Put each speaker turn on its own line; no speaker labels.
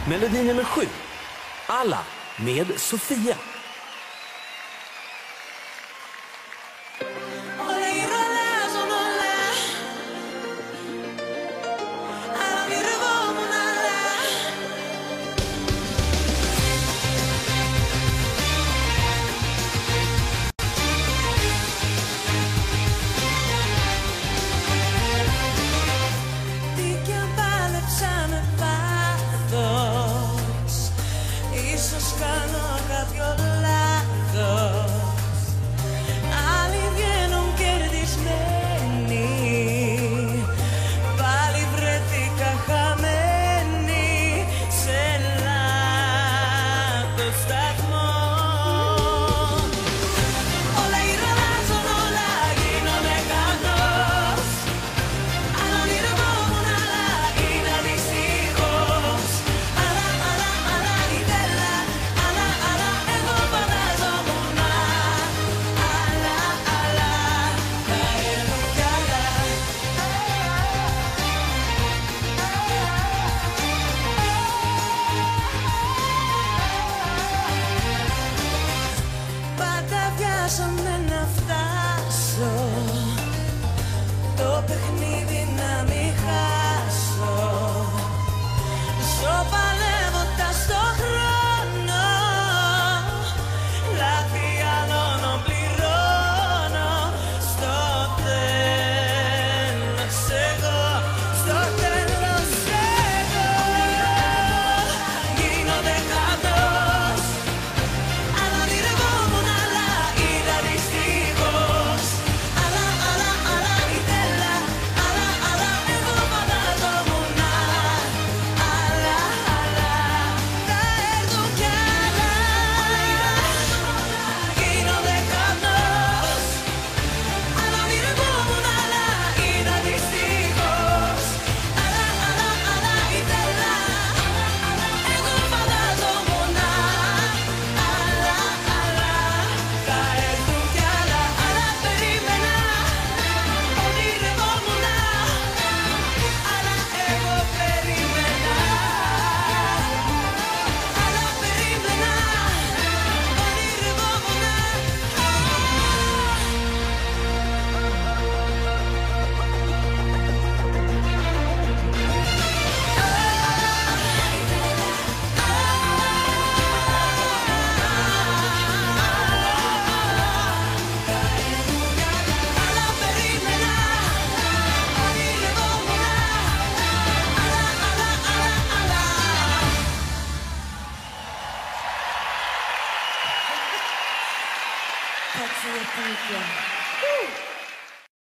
Melodi nummer 7. Alla med Sofia.
Ίσως κάνω κάποιο λάθος, άλλοι βγαίνουν κερδισμένοι, πάλι βρέθηκα χαμένη σε λάθος σταθμό. Όλα ηρωνάζουν, όλα γίνονται χαμός. Αν ονειρευόμουν άλλα είναι δυστυχώς. Βιάσαμε να φτάσω, το παιχνίδι να μην χάσω. Ζω παλεύοντας στο χρόνο, λάθη άλλων πληρώνω. Στο τέλος εγώ, στο τέλος εγώ γίνονται χαμός. Αν ονειρευόμουν άλλα είδα δυστυχώς. Άλλα ήθελα, άλλα εγώ φανταζόμουν. Άλλα θα έρθουν κι άλλα. Γίνονται χαμός. Αν ονειρευόμουν άλλα είδα δυστυχώς. Άλλα ήθελα, εγώ φανταζόμουν. Άλλα θα έρθουν κι άλλα. Άλλα περίμενα, ονειρευόμουν. Άλλα εγώ περίμενα. Άλλα περίμενα, ονειρευόμουν. Tack så jättemycket.